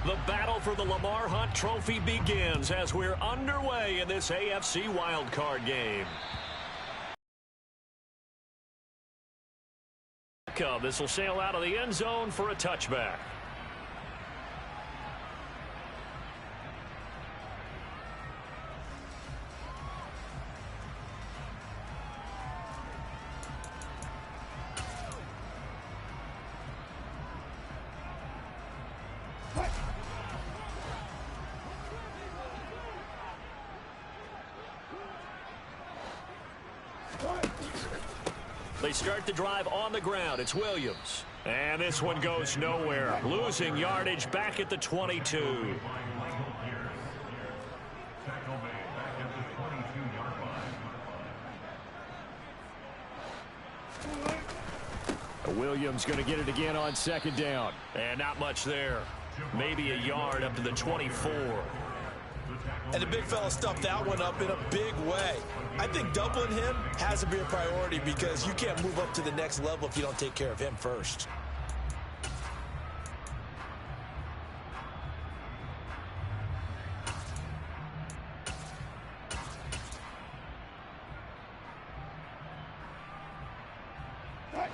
The battle for the Lamar Hunt Trophy begins as we're underway in this AFC wildcard game. This will sail out of the end zone for a touchback. They start the drive on the ground. It's Williams. And this one goes nowhere. Losing yardage back at the 22. Williams going to get it again on second down. And not much there. Maybe a yard up to the 24. And the big fella stuffed that one up in a big way. I think doubling him has to be a priority because you can't move up to the next level if you don't take care of him first.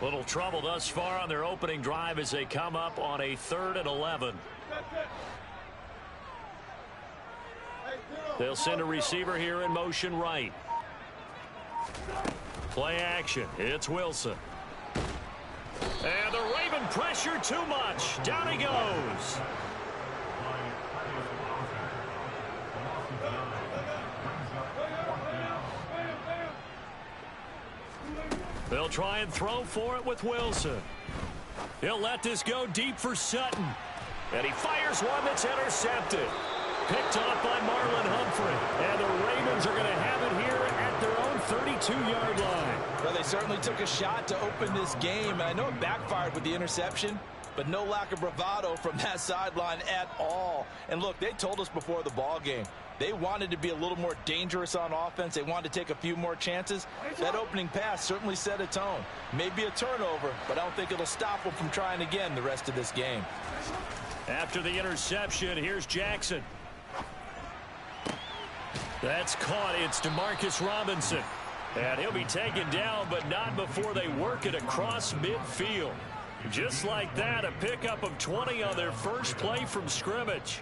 Little trouble thus far on their opening drive as they come up on a 3rd and 11. They'll send a receiver here in motion right. Play action. It's Wilson. And the Raven pressure too much. Down he goes. They'll try and throw for it with Wilson. He'll let this go deep for Sutton. And he fires one that's intercepted. Picked off by Marlon Humphrey. And the Ravens are going to have it here at their own 32-yard line. Well, they certainly took a shot to open this game. And I know it backfired with the interception, but no lack of bravado from that sideline at all. And look, they told us before the ball game, they wanted to be a little more dangerous on offense. They wanted to take a few more chances. That opening pass certainly set a tone. Maybe a turnover, but I don't think it'll stop them from trying again the rest of this game. After the interception, here's Jackson. That's caught. It's DeMarcus Robinson. And he'll be taken down, but not before they work it across midfield. Just like that, a pickup of 20 on their first play from scrimmage.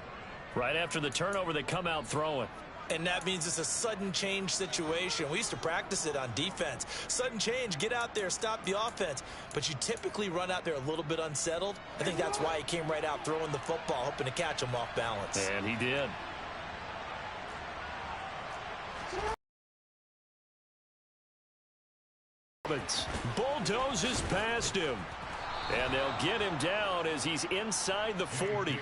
Right after the turnover, they come out throwing. And that means it's a sudden change situation. We used to practice it on defense. Sudden change, get out there, stop the offense. But you typically run out there a little bit unsettled. I think that's why he came right out throwing the football, hoping to catch him off balance. And he did. Bulldozes past him. And they'll get him down as he's inside the 40.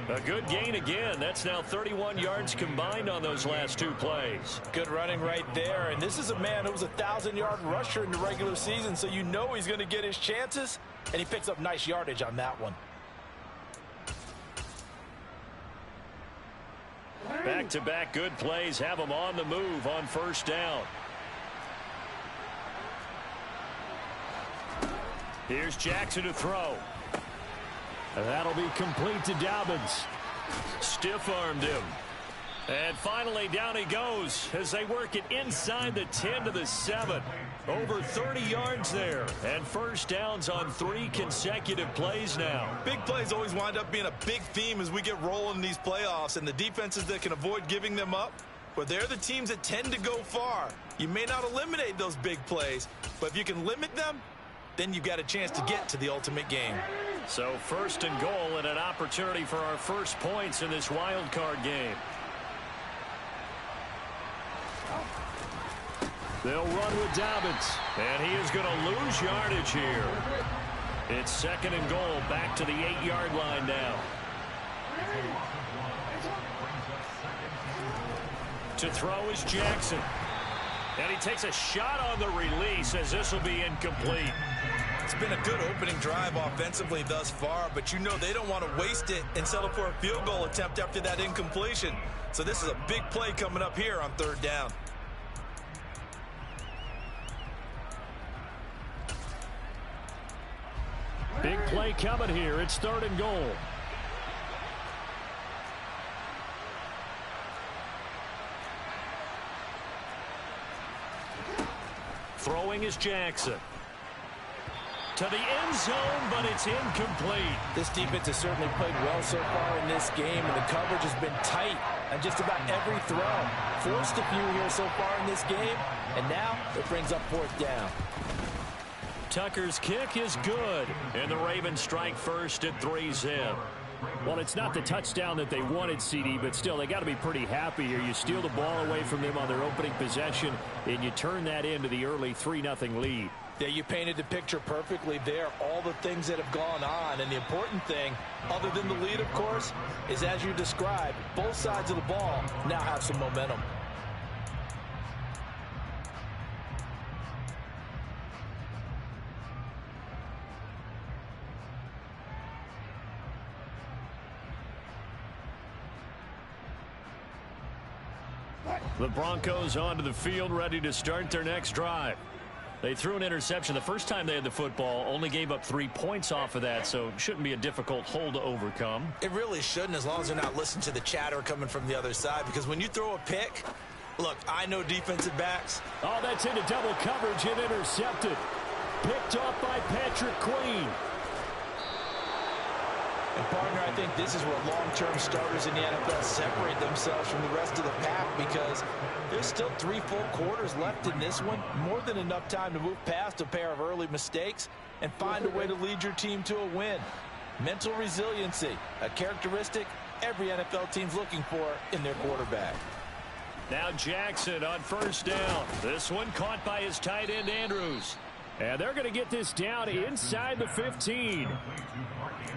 A good gain again. That's now 31 yards combined on those last two plays. Good running right there. And this is a man who was a 1,000-yard rusher in the regular season, so you know he's going to get his chances. And he picks up nice yardage on that one. Back-to-back good plays have him on the move on first down. Here's Jackson to throw. And that'll be complete to Dobbins. Stiff-armed him. And finally, down he goes as they work it inside the 10 to the 7. Over 30 yards there. And first downs on 3 consecutive plays now. Big plays always wind up being a big theme as we get rolling in these playoffs. And the defenses that can avoid giving them up, well, they're the teams that tend to go far. You may not eliminate those big plays, but if you can limit them, then you've got a chance to get to the ultimate game. So first and goal and an opportunity for our first points in this wild card game. They'll run with Dobbins, and he is going to lose yardage here. It's second and goal, back to the 8-yard line now. To throw is Jackson. And he takes a shot on the release as this will be incomplete. It's been a good opening drive offensively thus far, but you know they don't want to waste it and settle for a field goal attempt after that incompletion. So this is a big play coming up here on third down. Big play coming here. It's third and goal. throwing is Jackson. To the end zone, but it's incomplete. This defense has certainly played well so far in this game, and the coverage has been tight on just about every throw. Forced a few here so far in this game, and now it brings up 4th down. Tucker's kick is good, and the Ravens strike first at 3-zip. Well, it's not the touchdown that they wanted, CD, but still, they got to be pretty happy here. You steal the ball away from them on their opening possession, and you turn that into the early 3-0 lead. Yeah, you painted the picture perfectly there, all the things that have gone on. And the important thing, other than the lead, of course, is as you described, both sides of the ball now have some momentum. The Broncos onto the field, ready to start their next drive. They threw an interception the first time they had the football, only gave up 3 points off of that, so it shouldn't be a difficult hole to overcome. It really shouldn't, as long as they're not listening to the chatter coming from the other side, because when you throw a pick, look, I know defensive backs. Oh, that's into double coverage and intercepted. Picked off by Patrick Queen. And, partner, I think this is where long-term starters in the NFL separate themselves from the rest of the pack, because there's still 3 full quarters left in this one. More than enough time to move past a pair of early mistakes and find a way to lead your team to a win. Mental resiliency, a characteristic every NFL team's looking for in their quarterback. Now Jackson on 1st down. This one caught by his tight end, Andrews. And they're going to get this down inside the 15.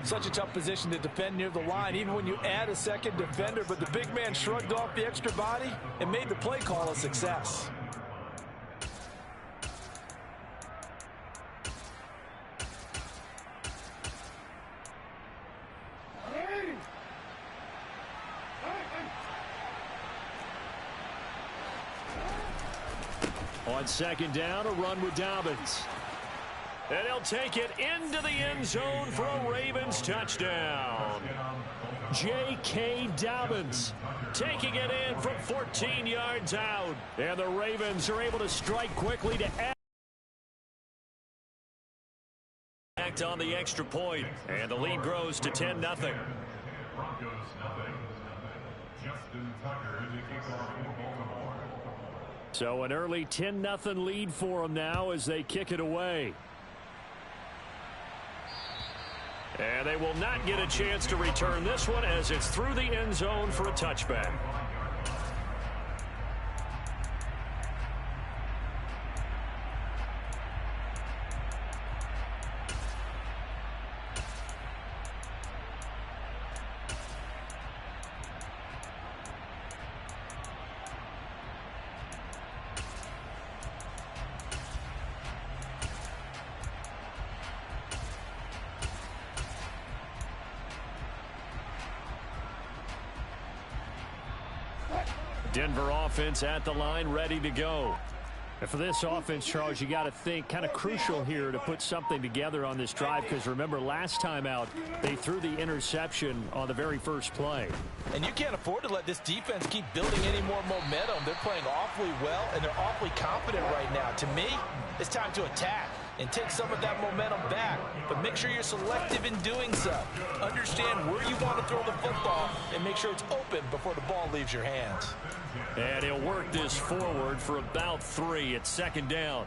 Such a tough position to defend near the line, even when you add a second defender, but the big man shrugged off the extra body and made the play call a success. On 2nd down, a run with Dobbins. And he'll take it into the end zone for a Ravens touchdown. J.K. Dobbins taking it in from 14 yards out. And the Ravens are able to strike quickly to act on the extra point. And the lead grows to 10-0. So an early 10-0 lead for them now as they kick it away. And they will not get a chance to return this one as it's through the end zone for a touchback. Denver offense at the line, ready to go. And for this offense, Charles, you got to think kind of crucial here to put something together on this drive, because remember last time out they threw the interception on the very first play. And you can't afford to let this defense keep building any more momentum. They're playing awfully well, and they're awfully confident right now. To me, it's time to attack and take some of that momentum back. But make sure you're selective in doing so. Understand where you want to throw the football and make sure it's open before the ball leaves your hands. And he'll work this forward for about 3 at 2nd down.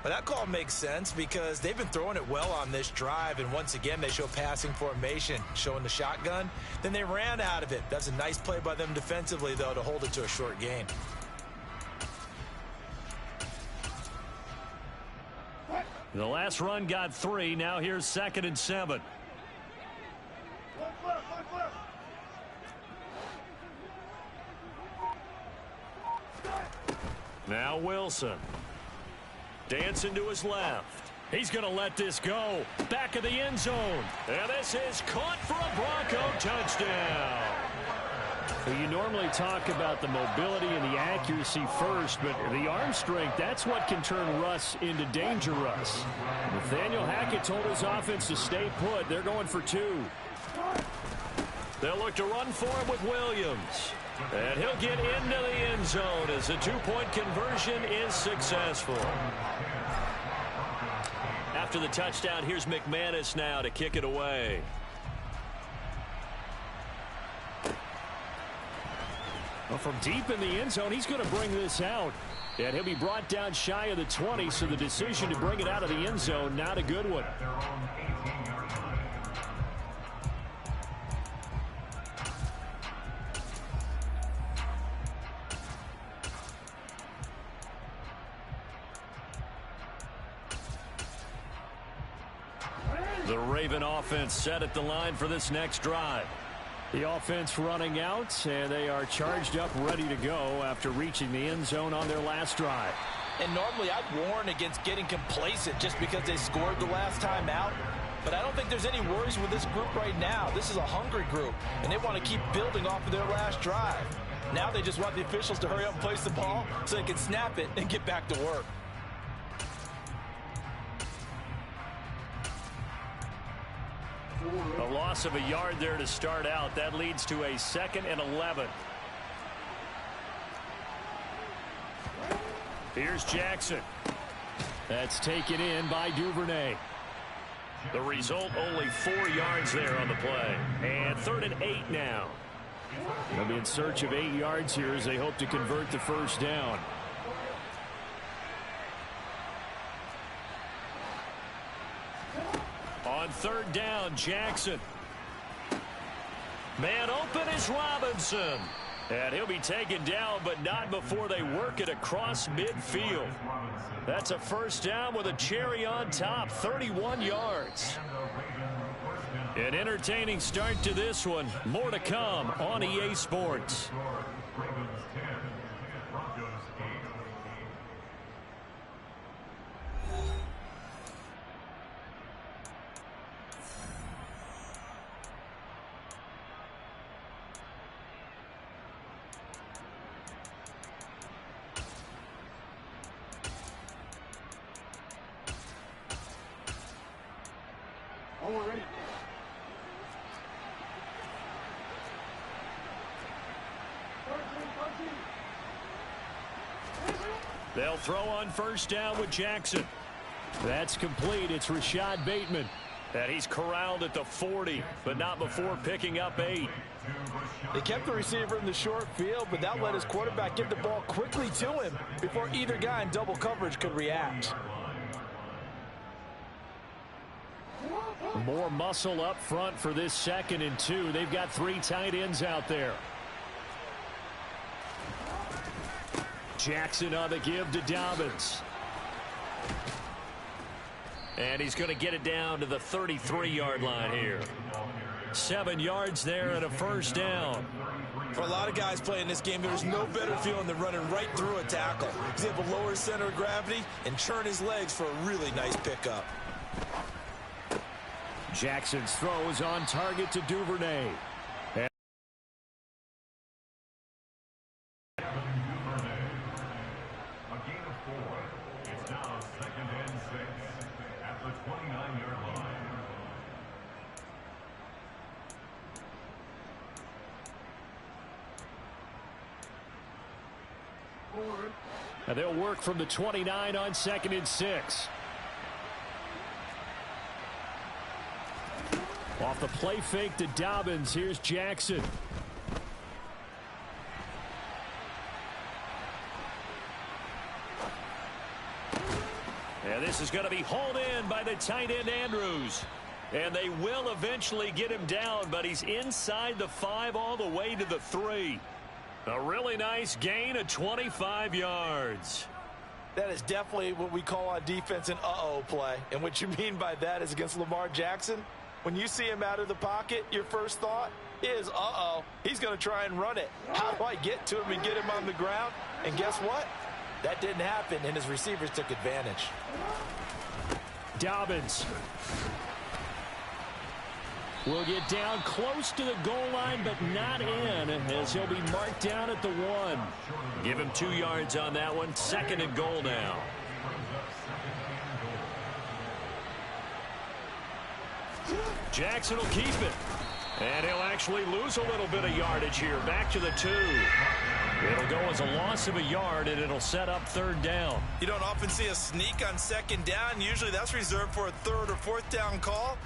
Well, that call makes sense because they've been throwing it well on this drive, and once again they show passing formation, showing the shotgun. Then they ran out of it. That's a nice play by them defensively, though, to hold it to a short gain. The last run got 3. Now here's 2nd and 7. Now Wilson. Dancing to his left. He's going to let this go. Back of the end zone. And this is caught for a Bronco touchdown. You normally talk about the mobility and the accuracy first, but the arm strength, that's what can turn Russ into danger Russ. Nathaniel Hackett told his offense to stay put. They're going for 2. They'll look to run for him with Williams. And he'll get into the end zone as the two-point conversion is successful. After the touchdown, here's McManus now to kick it away. Well, from deep in the end zone, he's going to bring this out. And he'll be brought down shy of the 20, so the decision to bring it out of the end zone, not a good one. The Raven offense set at the line for this next drive. The offense running out, and they are charged up, ready to go after reaching the end zone on their last drive. And normally I'd warn against getting complacent just because they scored the last time out. But I don't think there's any worries with this group right now. This is a hungry group, and they want to keep building off of their last drive. Now they just want the officials to hurry up and place the ball so they can snap it and get back to work. A loss of a yard there to start out. That leads to a 2nd and 11. Here's Jackson. That's taken in by Duvernay. The result, only 4 yards there on the play. And 3rd and 8 now. They'll be in search of 8 yards here as they hope to convert the first down. On 3rd down, Jackson. Man open is Robinson. And he'll be taken down, but not before they work it across midfield. That's a first down with a cherry on top, 31 yards. An entertaining start to this one. More to come on EA Sports. They'll throw on first down with Jackson. That's complete. It's Rashad Bateman. And he's corralled at the 40, but not before picking up 8. They kept the receiver in the short field, but that let his quarterback get the ball quickly to him before either guy in double coverage could react. More muscle up front for this 2nd and 2. They've got 3 tight ends out there. Jackson on the give to Dobbins. And he's going to get it down to the 33-yard line here. 7 yards there and a first down. For a lot of guys playing this game, there's no better feeling than running right through a tackle. He's able to lower his center of gravity and churn his legs for a really nice pickup. Jackson's throw is on target to Duvernay. And they'll work from the 29 on 2nd and 6. Off the play fake to Dobbins. Here's Jackson. And this is going to be hauled in by the tight end Andrews. And they will eventually get him down, but he's inside the 5 all the way to the 3. A really nice gain of 25 yards. That is definitely what we call on defense an uh-oh play. And what you mean by that is against Lamar Jackson, when you see him out of the pocket, your first thought is, uh-oh, he's going to try and run it. How do I get to him and get him on the ground? And guess what? That didn't happen, and his receivers took advantage. Dobbins will get down close to the goal line, but not in, as he'll be marked down at the 1. Give him 2 yards on that one. 2nd and goal now. Jackson will keep it. And he'll actually lose a little bit of yardage here. Back to the 2. It'll go as a loss of a yard, and it'll set up 3rd down. You don't often see a sneak on 2nd down. Usually that's reserved for a 3rd or 4th down call.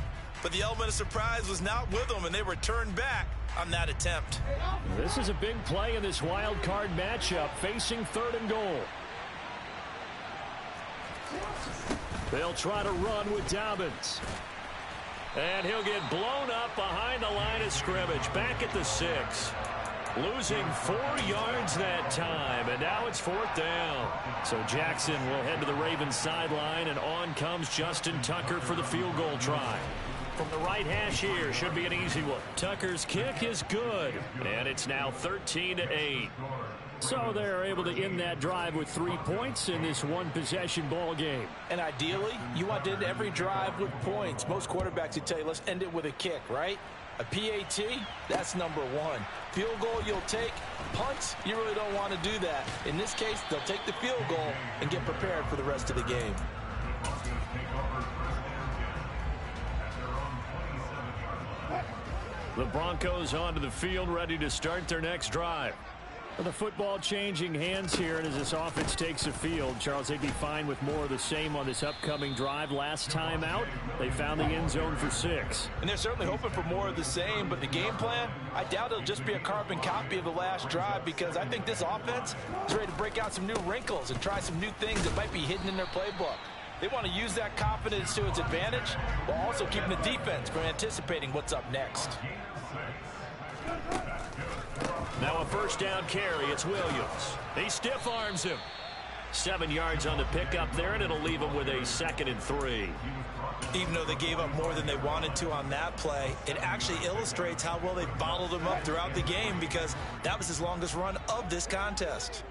But the element of surprise was not with them, and they returned back on that attempt. This is a big play in this wild card matchup, facing 3rd and goal. They'll try to run with Dobbins. And he'll get blown up behind the line of scrimmage, back at the 6. Losing 4 yards that time, and now it's 4th down. So Jackson will head to the Ravens sideline, and on comes Justin Tucker for the field goal try. From the right hash here, should be an easy one. Tucker's kick is good, and it's now 13-8. So they're able to end that drive with 3 points in this one-possession ball game. And ideally, you want to end every drive with points. Most quarterbacks would tell you, let's end it with a kick, right? A PAT, that's number 1. Field goal you'll take. Punts, you really don't want to do that. In this case, they'll take the field goal and get prepared for the rest of the game. The Broncos onto the field, ready to start their next drive. The football changing hands here, and as this offense takes the field, Charles, they'd be fine with more of the same on this upcoming drive. Last time out, they found the end zone for 6. And they're certainly hoping for more of the same, but the game plan, I doubt it'll just be a carbon copy of the last drive, because I think this offense is ready to break out some new wrinkles and try some new things that might be hidden in their playbook. They want to use that confidence to its advantage, while also keeping the defense from anticipating what's up next. Now a 1st down carry. It's Williams. He stiff arms him. 7 yards on the pickup there, and it'll leave him with a 2nd and 3. Even though they gave up more than they wanted to on that play, it actually illustrates how well they bottled him up throughout the game, because that was his longest run of this contest.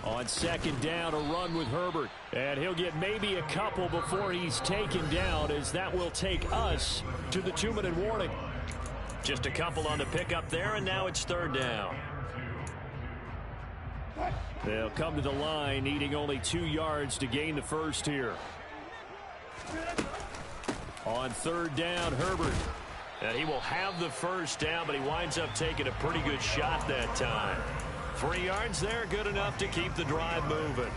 On 2nd down, a run with Herbert. And he'll get maybe a couple before he's taken down, as that will take us to the 2-minute warning. Just a couple on the pickup there, and now it's 3rd down. They'll come to the line, needing only 2 yards to gain the first here. On 3rd down, Herbert. And he will have the 1st down, but he winds up taking a pretty good shot that time. 3 yards there, good enough to keep the drive moving.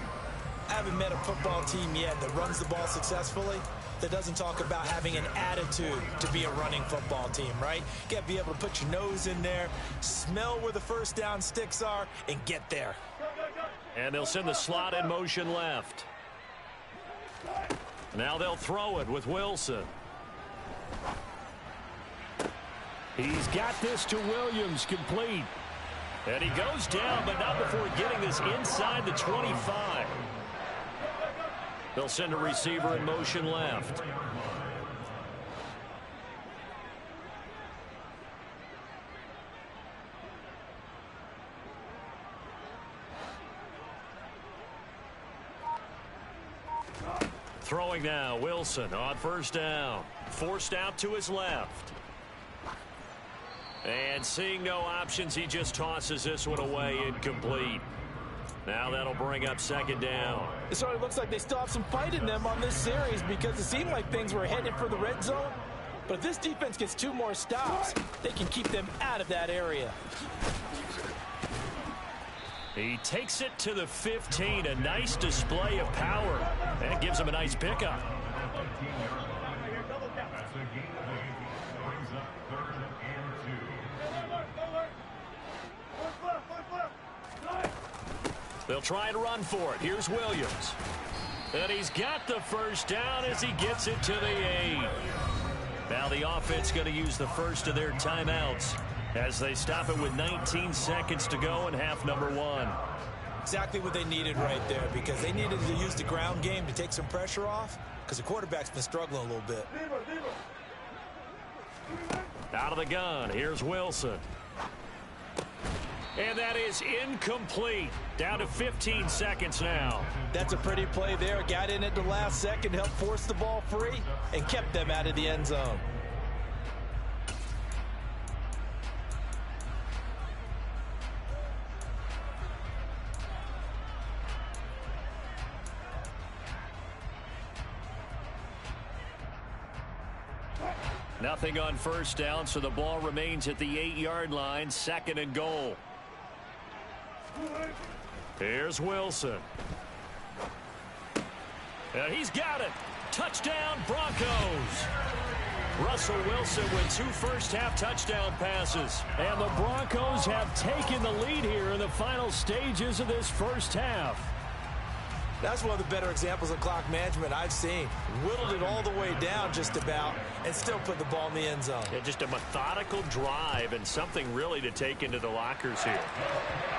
I haven't met a football team yet that runs the ball successfully that doesn't talk about having an attitude to be a running football team, right? You got to be able to put your nose in there, smell where the 1st down sticks are, and get there. And they'll send the slot in motion left. Now they'll throw it with Wilson. He's got this to Williams, complete. And he goes down, but not before getting this inside the 25. They'll send a receiver in motion left. Throwing now, Wilson on 1st down. Forced out to his left. And seeing no options, he just tosses this one away, incomplete. Now that'll bring up 2nd down. It certainly looks like they still have some fight in them on this series, because it seemed like things were headed for the red zone. But if this defense gets 2 more stops, they can keep them out of that area. He takes it to the 15, a nice display of power. And it gives him a nice pickup. They'll try and run for it. Here's Williams. And he's got the 1st down as he gets it to the 8. Now the offense going to use the first of their timeouts as they stop it with 19 seconds to go in half number 1. Exactly what they needed right there, because they needed to use the ground game to take some pressure off, because the quarterback's been struggling a little bit. Out of the gun, here's Wilson. And that is incomplete. Down to 15 seconds now. That's a pretty play there. Got in at the last second, helped force the ball free, and kept them out of the end zone. Nothing on first down, so the ball remains at the 8-yard line, 2nd and goal. Here's Wilson. And he's got it. Touchdown, Broncos. Russell Wilson with 2 first-half touchdown passes. And the Broncos have taken the lead here in the final stages of this first half. That's one of the better examples of clock management I've seen. Whittled it all the way down just about and still put the ball in the end zone. Yeah, just a methodical drive and something really to take into the lockers here.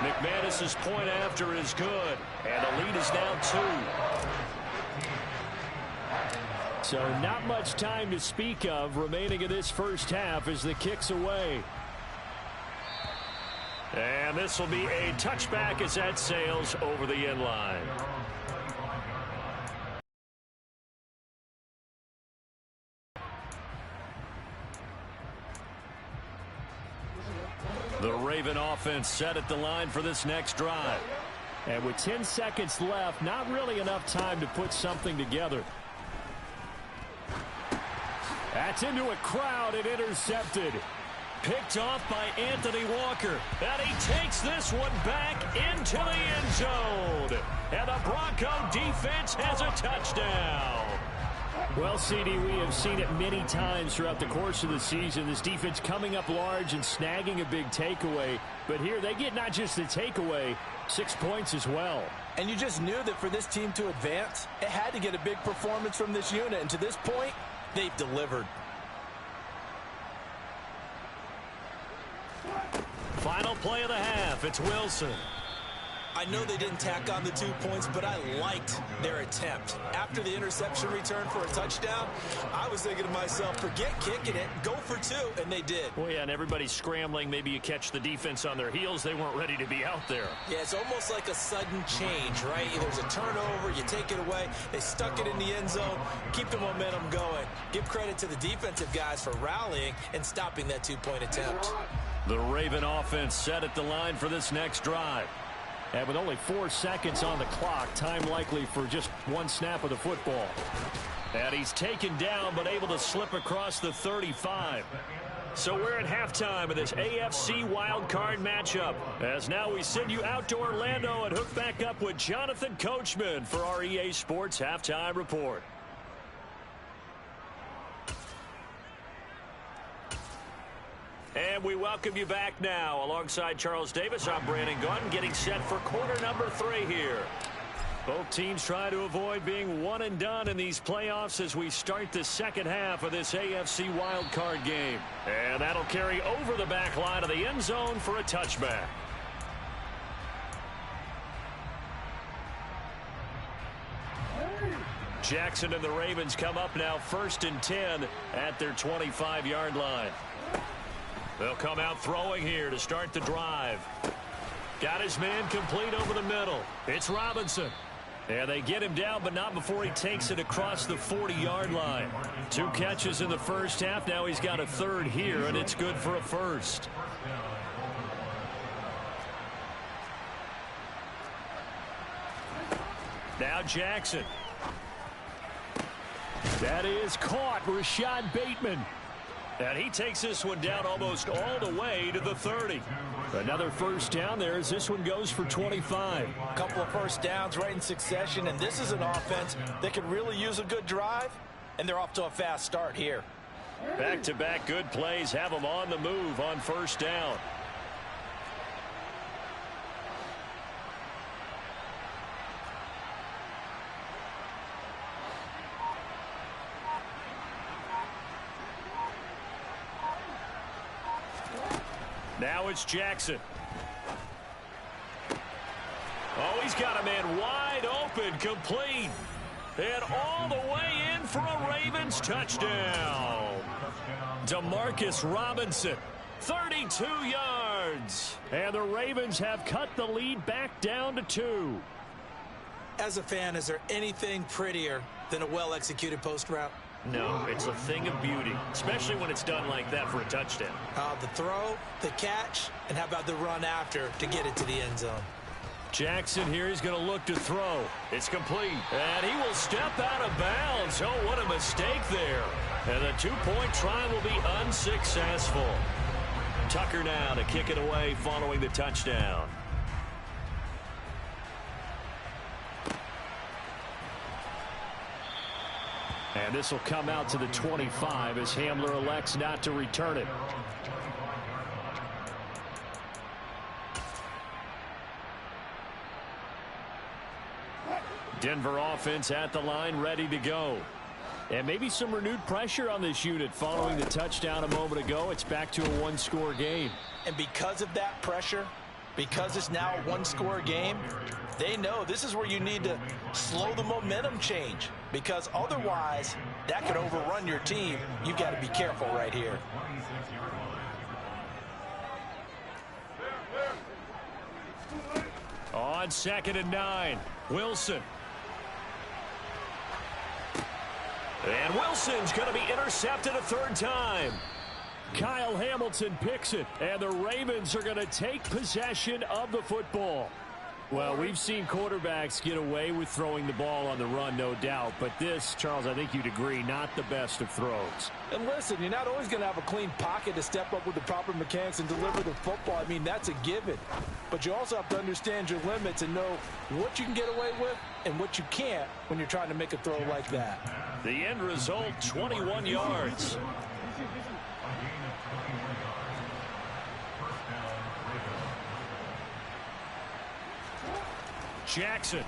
McManus's point after is good. And the lead is now 2. So not much time to speak of remaining in this first half as the kick's away. And this will be a touchback as that sails over the end line. The Raven offense set at the line for this next drive. And with 10 seconds left, not really enough time to put something together. That's into a crowd and intercepted. Picked off by Anthony Walker. And he takes this one back into the end zone. And the Bronco defense has a touchdown. Well, CD, we have seen it many times throughout the course of the season. This defense coming up large and snagging a big takeaway. But here they get not just the takeaway, 6 points as well. And you just knew that for this team to advance, it had to get a big performance from this unit. And to this point, they've delivered. Final play of the half. It's Wilson. I know they didn't tack on the 2 points, but I liked their attempt. After the interception return for a touchdown, I was thinking to myself, forget kicking it, go for 2, and they did. Well, yeah, and everybody's scrambling. Maybe you catch the defense on their heels. They weren't ready to be out there. Yeah, it's almost like a sudden change, right? There's a turnover, you take it away. They stuck it in the end zone, keep the momentum going. Give credit to the defensive guys for rallying and stopping that 2-point attempt. The Raven offense set at the line for this next drive. And with only 4 seconds on the clock, time likely for just 1 snap of the football. And he's taken down but able to slip across the 35. So we're at halftime of this AFC wildcard matchup. As now we send you out to Orlando and hook back up with Jonathan Coachman for our EA Sports Halftime Report. And we welcome you back now. Alongside Charles Davis, I'm Brandon Gunn, getting set for quarter number 3 here. Both teams try to avoid being one and done in these playoffs as we start the second half of this AFC wildcard game. And that'll carry over the back line of the end zone for a touchback. Jackson and the Ravens come up now 1st and 10 at their 25-yard line. They'll come out throwing here to start the drive. Got his man complete over the middle. It's Robinson. And they get him down, but not before he takes it across the 40-yard line. 2 catches in the first half. Now he's got a 3rd here, and it's good for a 1st. Now Jackson. That is caught. Rashad Bateman. And he takes this one down almost all the way to the 30. Another first down there as this one goes for 25. A couple of first downs right in succession, and this is an offense that could really use a good drive, and they're off to a fast start here. Back-to-back good plays have them on the move on first down. Now it's Jackson. Oh, he's got a man wide open, complete. And all the way in for a Ravens touchdown. Demarcus Robinson, 32 yards. And the Ravens have cut the lead back down to 2. As a fan, is there anything prettier than a well-executed post route? No, it's a thing of beauty, especially when it's done like that for a touchdown. The throw, the catch, and how about the run after to get it to the end zone? Jackson here, he's going to look to throw. It's complete. And he will step out of bounds. Oh, what a mistake there. And the two-point try will be unsuccessful. Tucker now to kick it away following the touchdown. And this will come out to the 25 as Hamler elects not to return it. Denver offense at the line, ready to go. And maybe some renewed pressure on this unit following the touchdown a moment ago. It's back to a one-score game. And because of that pressure, because it's now a one-score game, they know this is where you need to slow the momentum change, because otherwise that could overrun your team. You've got to be careful right here. On 2nd and 9, Wilson. And Wilson's going to be intercepted a third time. Kyle Hamilton picks it, and the Ravens are going to take possession of the football. Well, we've seen quarterbacks get away with throwing the ball on the run, no doubt. But this, Charles, I think you'd agree, not the best of throws. And listen, you're not always going to have a clean pocket to step up with the proper mechanics and deliver the football. I mean, that's a given. But you also have to understand your limits and know what you can get away with and what you can't when you're trying to make a throw like that. The end result, 21 yards. Jackson.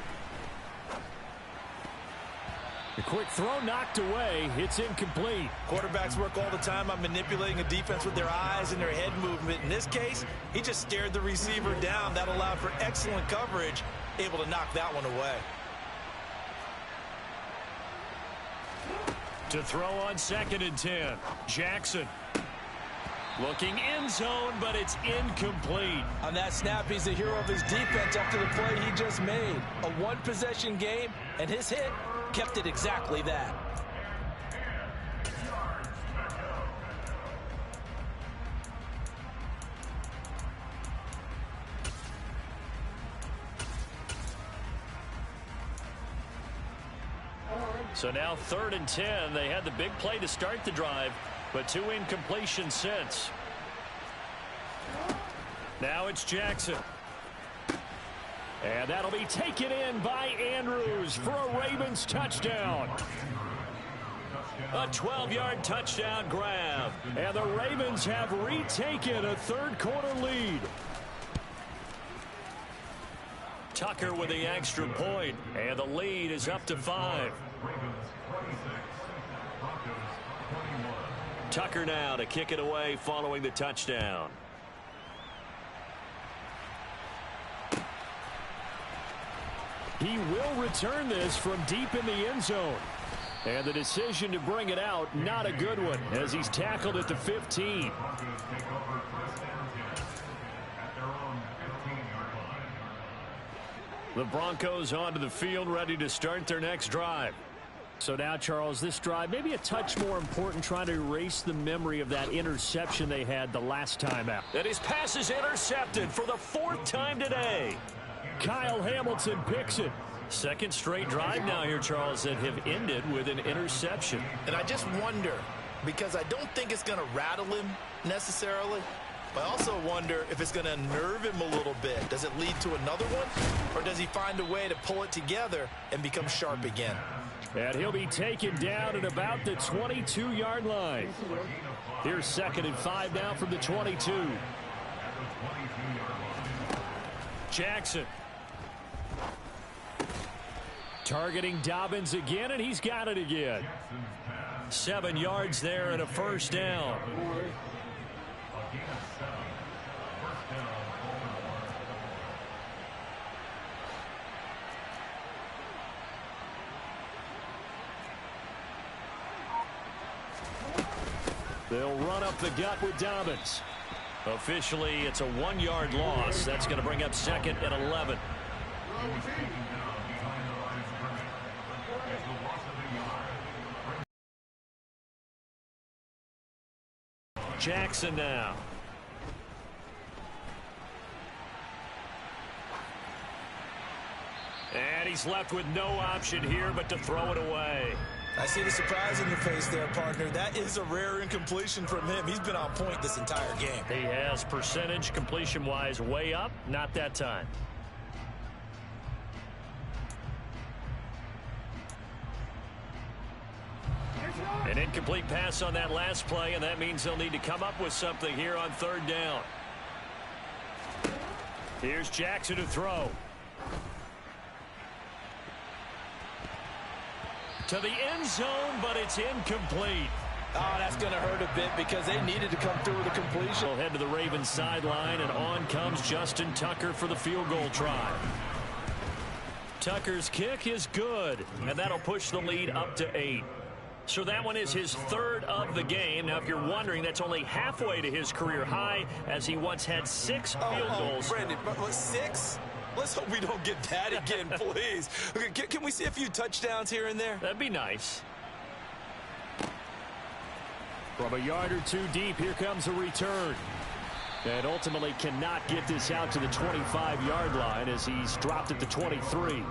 The quick throw knocked away. It's incomplete. Quarterbacks work all the time on manipulating a defense with their eyes and their head movement. In this case, he just stared the receiver down. That allowed for excellent coverage, able to knock that one away. To throw on 2nd and 10. Jackson. Looking end zone, but it's incomplete. On that snap, he's the hero of his defense after the play he just made. A one-possession game, and his hit kept it exactly that. So now 3rd and 10. They had the big play to start the drive, but 2 incompletions since. Now it's Jackson. And that'll be taken in by Andrews for a Ravens touchdown. A 12-yard touchdown grab. And the Ravens have retaken a third-quarter lead. Tucker with the extra point, and the lead is up to 5. Tucker now to kick it away following the touchdown. He will return this from deep in the end zone. And the decision to bring it out, not a good one, as he's tackled at the 15. The Broncos onto the field, ready to start their next drive. So now, Charles, this drive maybe a touch more important, trying to erase the memory of that interception they had the last time out. And his pass is intercepted for the 4th time today. Kyle Hamilton picks it. Second straight drive now here, Charles, that have ended with an interception. And I just wonder, because I don't think it's going to rattle him necessarily, but I also wonder if it's going to unnerve him a little bit. Does it lead to another one, or does he find a way to pull it together and become sharp again? And he'll be taken down at about the 22-yard line. Here's 2nd and 5 now from the 22. Jackson. Targeting Dobbins again, and he's got it again. 7 yards there and a first down. They'll run up the gut with Dobbins. Officially, it's a 1-yard loss. That's going to bring up 2nd and 11. Jackson now. he's left with no option here but to throw it away. I see the surprise in your face there, partner. That is a rare incompletion from him. He's been on point this entire game. He has percentage completion-wise way up. Not that time. An incomplete pass on that last play, and that means they'll need to come up with something here on third down. Here's Jackson to throw. To the end zone, but it's incomplete. Oh, that's going to hurt a bit because they needed to come through with a completion. We'll head to the Ravens sideline, and on comes Justin Tucker for the field goal try. Tucker's kick is good, and that'll push the lead up to 8. So that one is his third of the game. Now, if you're wondering, that's only halfway to his career high, as he once had 6 field goals. Brandon, but 6? Let's hope we don't get that again, please. Okay, can we see a few touchdowns here and there? That'd be nice. From a yard or two deep, here comes a return. And ultimately cannot get this out to the 25-yard line as he's dropped at the 23.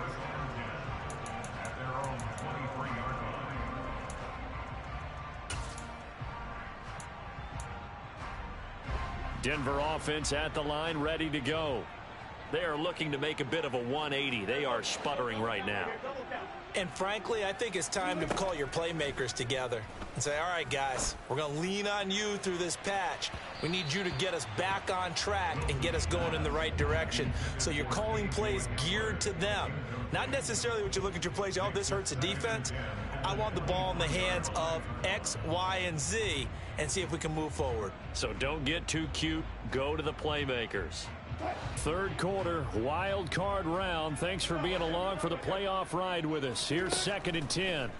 Denver offense at the line, ready to go. They are looking to make a bit of a 180. They are sputtering right now. And frankly, I think it's time to call your playmakers together and say, all right, guys, we're going to lean on you through this patch. We need you to get us back on track and get us going in the right direction. So you're calling plays geared to them. Not necessarily what you look at your plays, oh, this hurts the defense. I want the ball in the hands of X, Y, and Z and see if we can move forward. So don't get too cute. Go to the playmakers. Third quarter, wild card round. Thanks for being along for the playoff ride with us. Here's 2nd and 10.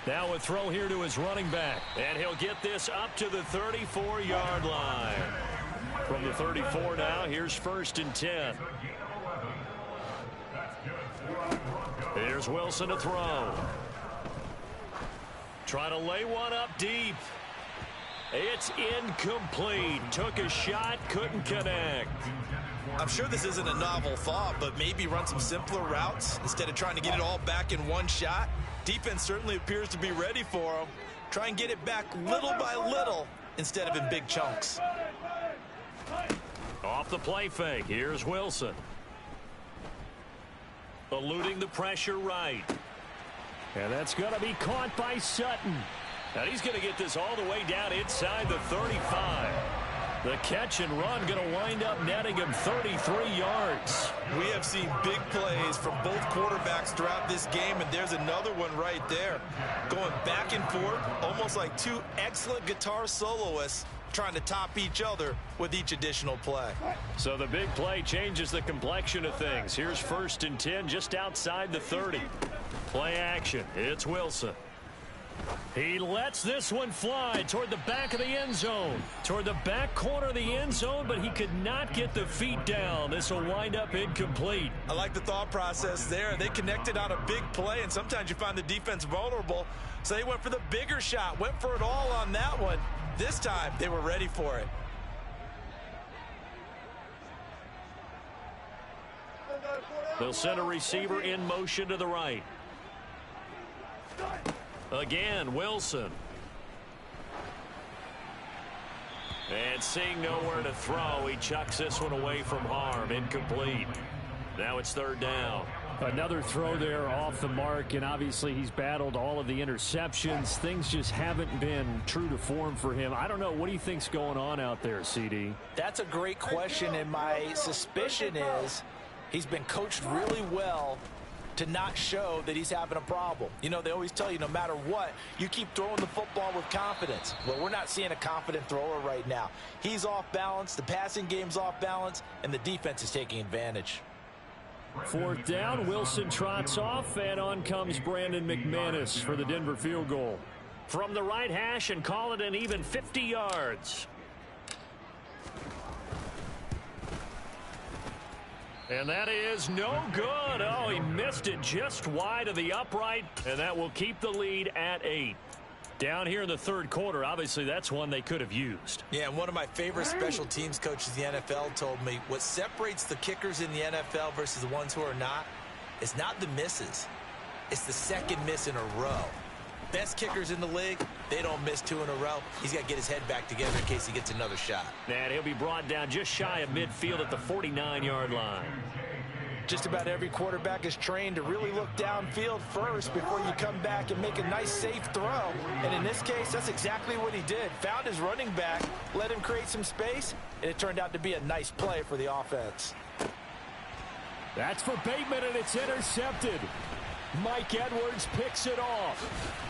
Now a throw here to his running back. And he'll get this up to the 34-yard line. From the 34 now, here's 1st and 10. Here's Wilson to throw. Trying to lay one up deep. It's incomplete. Took a shot, couldn't connect. I'm sure this isn't a novel thought, but maybe run some simpler routes instead of trying to get it all back in one shot. Defense certainly appears to be ready for him. Try and get it back little by little instead of in big chunks. Off the play fake. Here's Wilson. Eluding the pressure right. And that's going to be caught by Sutton. And he's going to get this all the way down inside the 35. The catch and run going to wind up netting him 33 yards. We have seen big plays from both quarterbacks throughout this game, and there's another one right there. Going back and forth, almost like two excellent guitar soloists trying to top each other with each additional play. So the big play changes the complexion of things. Here's 1st and 10 just outside the 30. Play action. It's Wilson. He lets this one fly toward the back of the end zone. Toward the back corner of the end zone, but he could not get the feet down. This will wind up incomplete. I like the thought process there. They connected on a big play, and sometimes you find the defense vulnerable. So they went for the bigger shot, went for it all on that one. This time, they were ready for it. They'll send a receiver in motion to the right. Again, Wilson. And seeing nowhere to throw, he chucks this one away from harm. Incomplete. Now it's 3rd down. Another throw there off the mark, and obviously he's battled all of the interceptions. Things just haven't been true to form for him. I don't know. What do you think's going on out there, CD? That's a great question, and my suspicion is he's been coached really well to not show that he's having a problem. You know, they always tell you no matter what, you keep throwing the football with confidence. Well, we're not seeing a confident thrower right now. He's off balance, the passing game's off balance, and the defense is taking advantage. 4th down, Wilson trots off, and on comes Brandon McManus for the Denver field goal. From the right hash and call it an even 50 yards. And that is no good. Oh, he missed it just wide of the upright, and that will keep the lead at 8. Down here in the third quarter, obviously that's one they could have used. Yeah, and one of my favorite special teams coaches in the NFL told me what separates the kickers in the NFL versus the ones who are not is not the misses. It's the second miss in a row. Best kickers in the league, they don't miss 2 in a row. He's got to get his head back together in case he gets another shot. And he'll be brought down just shy of midfield at the 49-yard line. Just about every quarterback is trained to really look downfield first before you come back and make a nice, safe throw. And in this case, that's exactly what he did. Found his running back, let him create some space, and it turned out to be a nice play for the offense. That's for Bateman, and it's intercepted. Mike Edwards picks it off.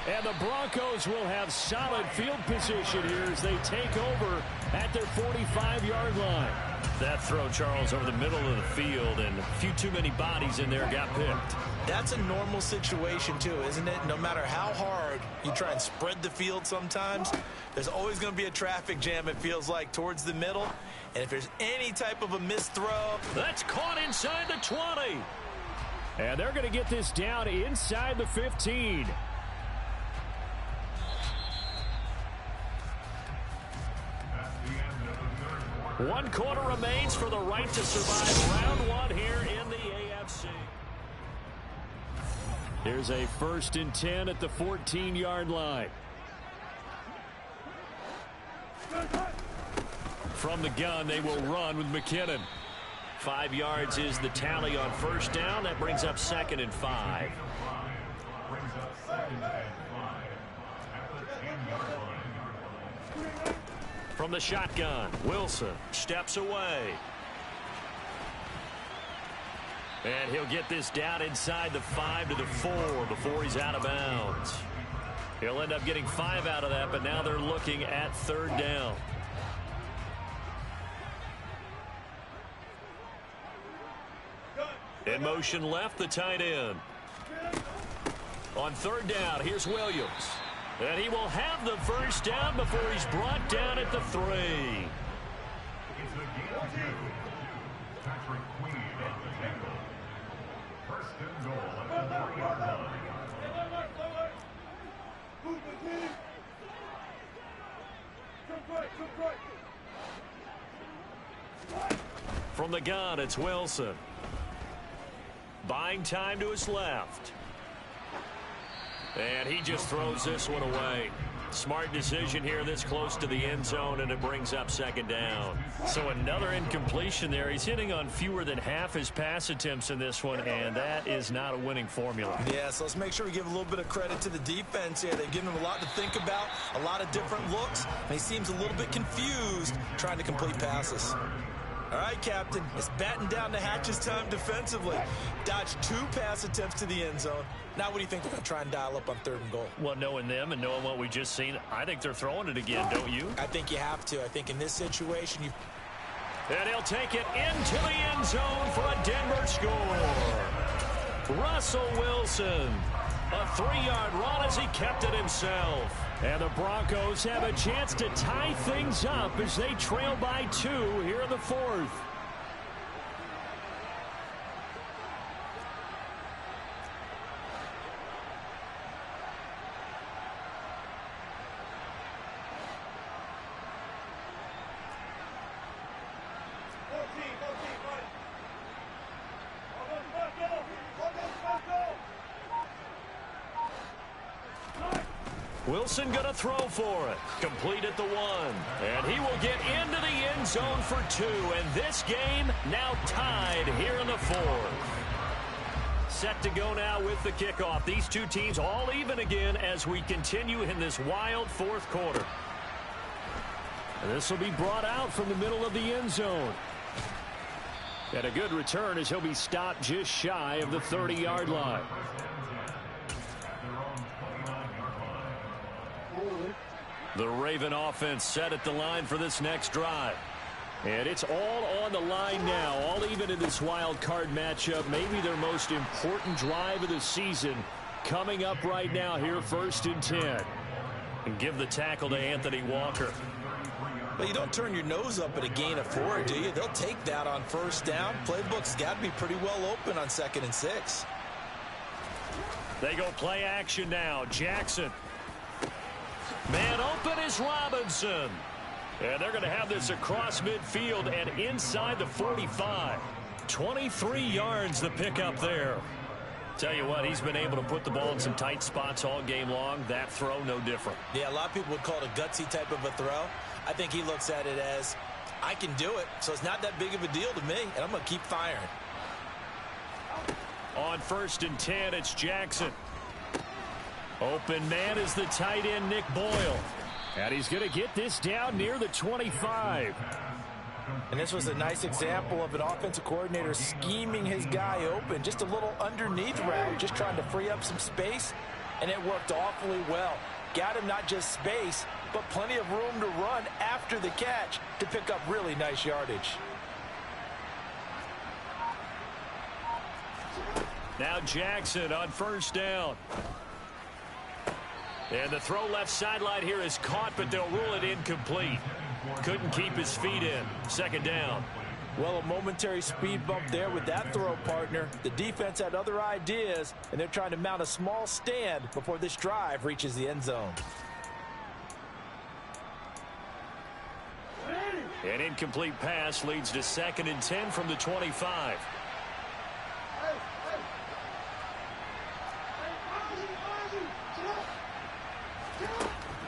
And the Broncos will have solid field position here as they take over at their 45-yard line. That throw, Charles, over the middle of the field, and a few too many bodies in there got picked. That's a normal situation, too, isn't it? No matter how hard you try and spread the field sometimes, there's always going to be a traffic jam, it feels like, towards the middle. And if there's any type of a missed throw... That's caught inside the 20. And they're going to get this down inside the 15. One quarter remains for the right to survive round one here in the AFC. Here's a 1st and 10 at the 14-yard line. From the gun, they will run with McKinnon. 5 yards is the tally on 1st down. That brings up 2nd and 5. From the shotgun, Wilson steps away. And he'll get this down inside the 5 to the 4 before he's out of bounds. He'll end up getting 5 out of that, but now they're looking at 3rd down. In motion left, the tight end. On 3rd down, here's Williams. And he will have the 1st down before he's brought down at the 3. From the gun, it's Wilson. Buying time to his left. And he just throws this one away. Smart decision here this close to the end zone, and it brings up 2nd down. So another incompletion there. He's hitting on fewer than half his pass attempts in this one, and that is not a winning formula. Yeah, so let's make sure we give a little bit of credit to the defense here. They've given him a lot to think about, a lot of different looks, and he seems a little bit confused trying to complete passes. All right, Captain, it's batten down the hatches time defensively. Dodged 2 pass attempts to the end zone. Now what do you think they're going to try and dial up on 3rd and goal? Well, knowing them and knowing what we just seen, I think they're throwing it again, don't you? I think you have to. I think in this situation, you... And he'll take it into the end zone for a Denver score. Russell Wilson, a 3-yard run as he kept it himself. And the Broncos have a chance to tie things up as they trail by 2 here in the 4th. Wilson going to throw for it. Complete at the 1. And he will get into the end zone for 2. And this game now tied here in the 4th. Set to go now with the kickoff. These two teams all even again as we continue in this wild 4th quarter. And this will be brought out from the middle of the end zone. And a good return as he'll be stopped just shy of the 30-yard line. The Raven offense set at the line for this next drive. And it's all on the line now, all even in this wild card matchup. Maybe their most important drive of the season coming up right now here, 1st and 10. And give the tackle to Anthony Walker. Well, you don't turn your nose up at a gain of 4, do you? They'll take that on 1st down. Playbook's got to be pretty well open on 2nd and 6. They go play action now. Jackson Man open is Robinson. And they're going to have this across midfield and inside the 45. 23 yards the pickup there. Tell you what, he's been able to put the ball in some tight spots all game long. That throw, no different. Yeah, a lot of people would call it a gutsy type of a throw. I think he looks at it as, I can do it, so it's not that big of a deal to me, and I'm going to keep firing. On 1st and 10, it's Jackson. Open man is the tight end, Nick Boyle. And he's going to get this down near the 25. And this was a nice example of an offensive coordinator scheming his guy open. Just a little underneath route, just trying to free up some space. And it worked awfully well. Got him not just space, but plenty of room to run after the catch to pick up really nice yardage. Now Jackson on 1st down. And the throw left sideline here is caught, but they'll rule it incomplete. Couldn't keep his feet in. 2nd down. Well, a momentary speed bump there with that throw, partner. The defense had other ideas, and they're trying to mount a small stand before this drive reaches the end zone. An incomplete pass leads to 2nd and 10 from the 25.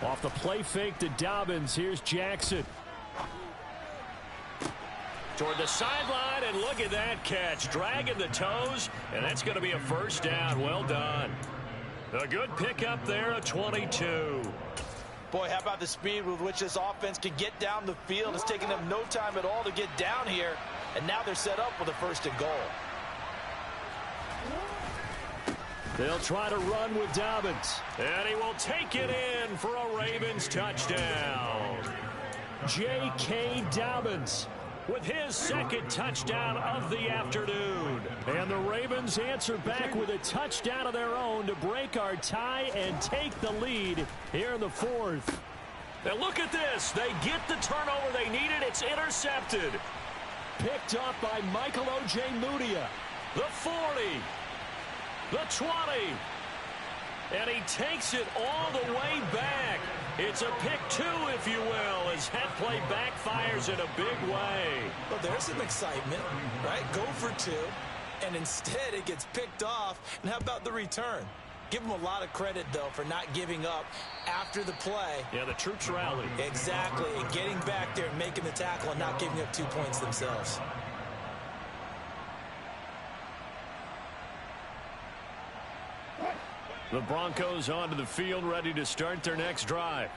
Off the play fake to Dobbins. Here's Jackson. Toward the sideline, and look at that catch. Dragging the toes, and that's going to be a 1st down. Well done. A good pickup there, a 22. Boy, how about the speed with which this offense can get down the field? It's taken them no time at all to get down here, and now they're set up with a 1st and goal. They'll try to run with Dobbins. And he will take it in for a Ravens touchdown. J.K. Dobbins with his 2nd touchdown of the afternoon. And the Ravens answer back with a touchdown of their own to break our tie and take the lead here in the 4th. Now look at this. They get the turnover they needed. It's intercepted. Picked up by Michael O.J. Mudia. The 40. The 20. And he takes it all the way back. It's a pick 2, if you will, as that play backfires in a big way. Well, there's some excitement, right? Go for 2, and instead it gets picked off. And how about the return? Give them a lot of credit, though, for not giving up after the play. Yeah, the troops rallied. Exactly, and getting back there and making the tackle and not giving up 2 points themselves. The Broncos onto the field, ready to start their next drive.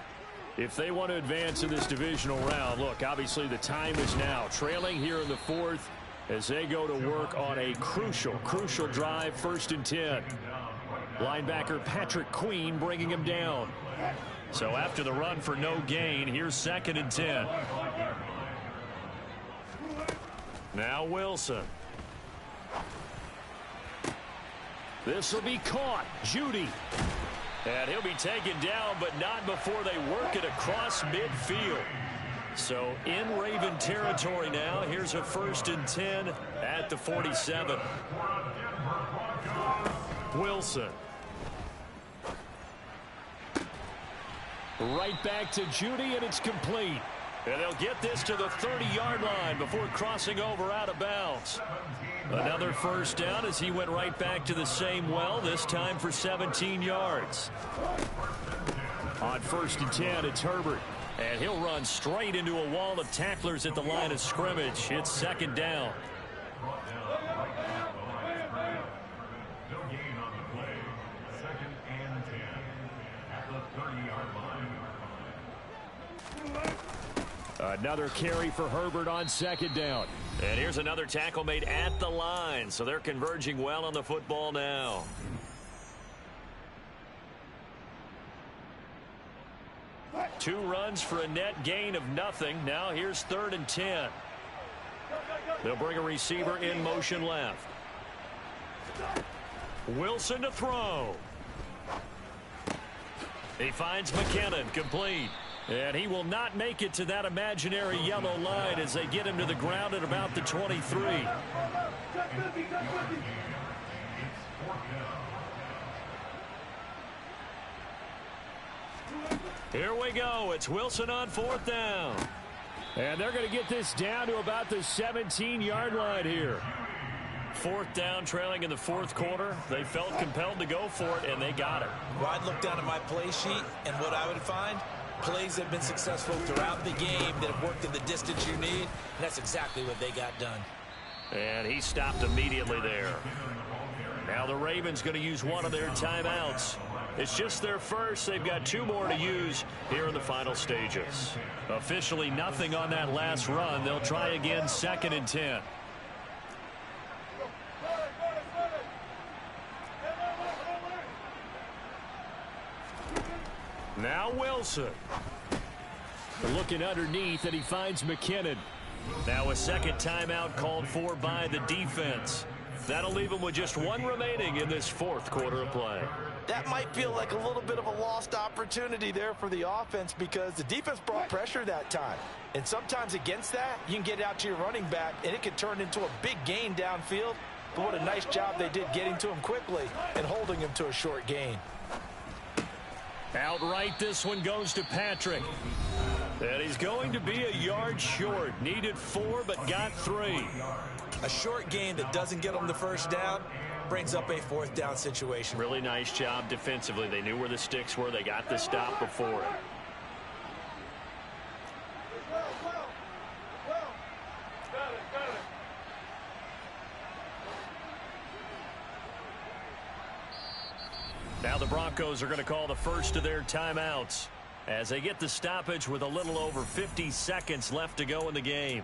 If they want to advance in this divisional round, look, obviously the time is now. Trailing here in the 4th as they go to work on a crucial drive, 1st and 10. Linebacker Patrick Queen bringing him down. So after the run for no gain, here's 2nd and 10. Now Wilson. This will be caught. Judy. And he'll be taken down, but not before they work it across midfield. So in Raven territory now. Here's a 1st and 10 at the 47. Wilson. Right back to Judy, and it's complete. And they'll get this to the 30-yard line before crossing over out of bounds. Another 1st down as he went right back to the same well, this time for 17 yards. On 1st and 10, it's Herbert. And he'll run straight into a wall of tacklers at the line of scrimmage. It's 2nd down. Another carry for Herbert on 2nd down. And here's another tackle made at the line. So they're converging well on the football now. Two runs for a net gain of nothing. Now here's 3rd and 10. They'll bring a receiver in motion left. Wilson to throw. He finds McKinnon, complete. And he will not make it to that imaginary yellow line as they get him to the ground at about the 23. Here we go. It's Wilson on 4th down. And they're going to get this down to about the 17-yard line here. 4th down, trailing in the 4th quarter. They felt compelled to go for it, and they got it. Well, I'd look down at my play sheet, and what I would find, plays have been successful throughout the game that have worked in the distance you need, and that's exactly what they got done. And he stopped immediately there. Now the Ravens going to use one of their timeouts. It's just their first. They've got 2 more to use here in the final stages. Officially nothing on that last run. They'll try again 2nd and 10. Now Wilson. Looking underneath, and he finds McKinnon. Now a 2nd timeout called for by the defense. That'll leave him with just 1 remaining in this 4th quarter of play. That might feel like a little bit of a lost opportunity there for the offense because the defense brought pressure that time. And sometimes against that, you can get out to your running back, and it can turn into a big gain downfield. But what a nice job they did getting to him quickly and holding him to a short gain. Outright, this one goes to Patrick. And he's going to be a yard short. Needed 4, but got 3. A short gain that doesn't get them the first down brings up a 4th down situation. Really nice job defensively. They knew where the sticks were. They got the stop before it. Now the Broncos are going to call the first of their timeouts as they get the stoppage with a little over 50 seconds left to go in the game.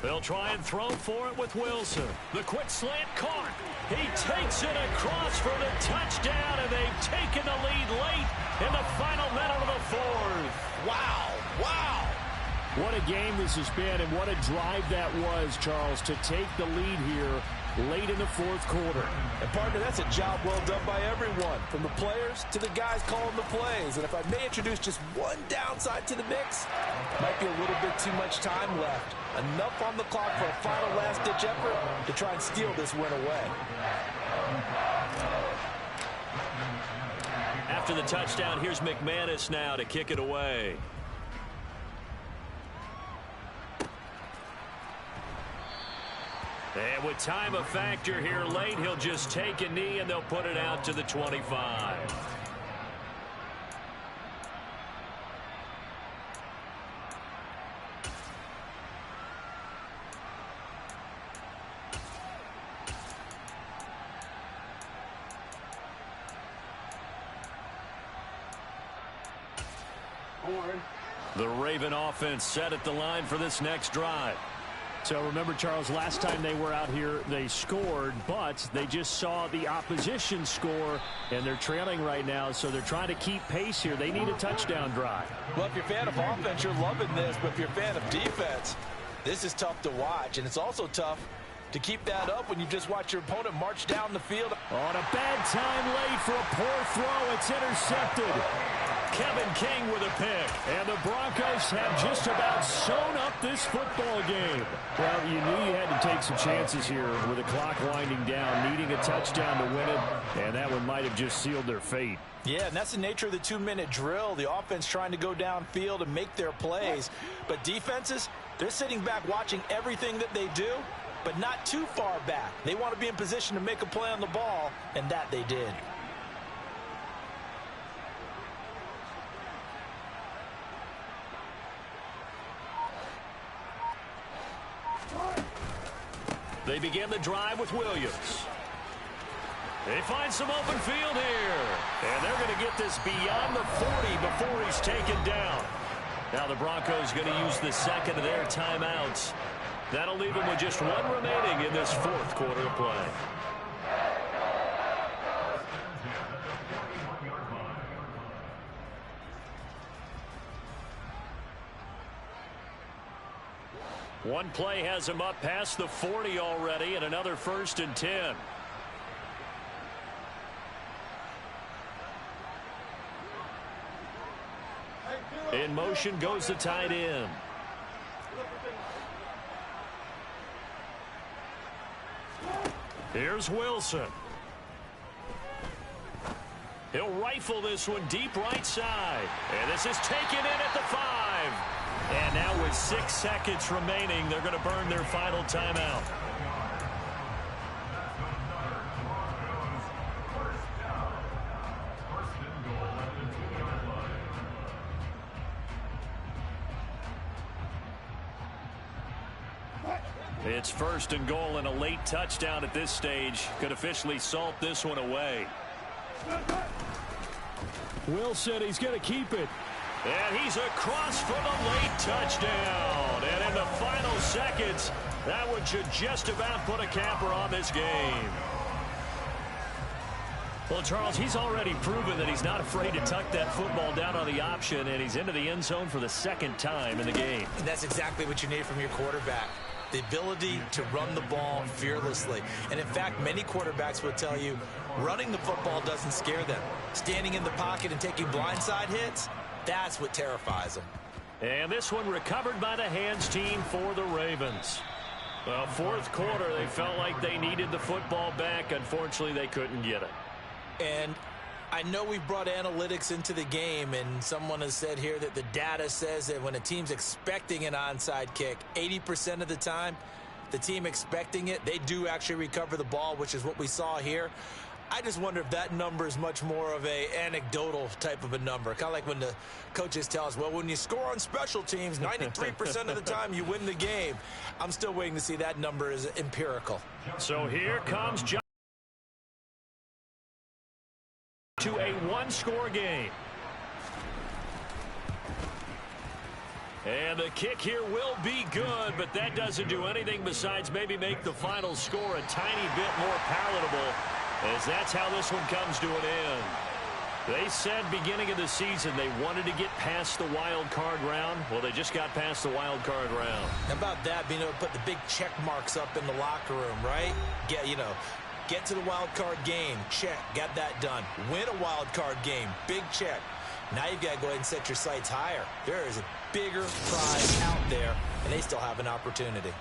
They'll try and throw for it with Wilson. The quick slant caught. He takes it across for the touchdown, and they've taken the lead late in the final minute of the 4th. Wow, wow. What a game this has been, and what a drive that was, Charles, to take the lead here late in the 4th quarter. And, partner, that's a job well done by everyone, from the players to the guys calling the plays. And if I may introduce just one downside to the mix, might be a little bit too much time left. Enough on the clock for a final last-ditch effort to try and steal this win away. After the touchdown, here's McManus now to kick it away. And with time a factor here late, he'll just take a knee and they'll put it out to the 25. The Raven offense set at the line for this next drive. So remember, Charles, last time they were out here, they scored, but they just saw the opposition score, and they're trailing right now, so they're trying to keep pace here. They need a touchdown drive. Well, if you're a fan of offense, you're loving this, but if you're a fan of defense, this is tough to watch, and it's also tough to keep that up when you just watch your opponent march down the field. On a bad time late for a poor throw. It's intercepted. Kevin King with a pick. And the Broncos have just about sewn up this football game. Well, you knew you had to take some chances here with the clock winding down, needing a touchdown to win it, and that one might have just sealed their fate. Yeah, and that's the nature of the 2-minute drill. The offense trying to go downfield and make their plays. But defenses, they're sitting back watching everything that they do, but not too far back. They want to be in position to make a play on the ball, and that they did. They begin the drive with Williams. They find some open field here. And they're going to get this beyond the 40 before he's taken down. Now the Broncos going to use the second of their timeouts. That'll leave them with just one remaining in this 4th quarter of play. One play has him up past the 40 already, and another 1st and 10. In motion goes the tight end. Here's Wilson. He'll rifle this one deep right side. And this is taken in at the 5. And now with 6 seconds remaining, they're going to burn their final timeout. It's 1st and goal, and a late touchdown at this stage could officially salt this one away. Wilson, he's going to keep it. And he's across for the late touchdown. And in the final seconds, that one should just about put a capper on this game. Well, Charles, he's already proven that he's not afraid to tuck that football down on the option, and he's into the end zone for the 2nd time in the game. And that's exactly what you need from your quarterback. The ability to run the ball fearlessly. And in fact, many quarterbacks will tell you running the football doesn't scare them. Standing in the pocket and taking blindside hits, that's what terrifies them. And this one recovered by the hands team for the Ravens. Well, 4th quarter, they felt like they needed the football back. Unfortunately, they couldn't get it. And I know we've brought analytics into the game, and someone has said here that the data says that when a team's expecting an onside kick, 80% of the time, the team expecting it, they do actually recover the ball, which is what we saw here. I just wonder if that number is much more of a anecdotal type of a number. Kind of like when the coaches tell us, well, when you score on special teams, 93% of the time you win the game. I'm still waiting to see that number is empirical. So here comes John to a 1-score game. And the kick here will be good, but that doesn't do anything besides maybe make the final score a tiny bit more palatable, as that's how this one comes to an end. They said beginning of the season they wanted to get past the wild card round. Well, they just got past the wild card round. How about that, being able to put the big check marks up in the locker room, right? Get to the wild card game, check, got that done. Win a wild card game, big check. Now you've got to go ahead and set your sights higher. There is a bigger prize out there, and they still have an opportunity.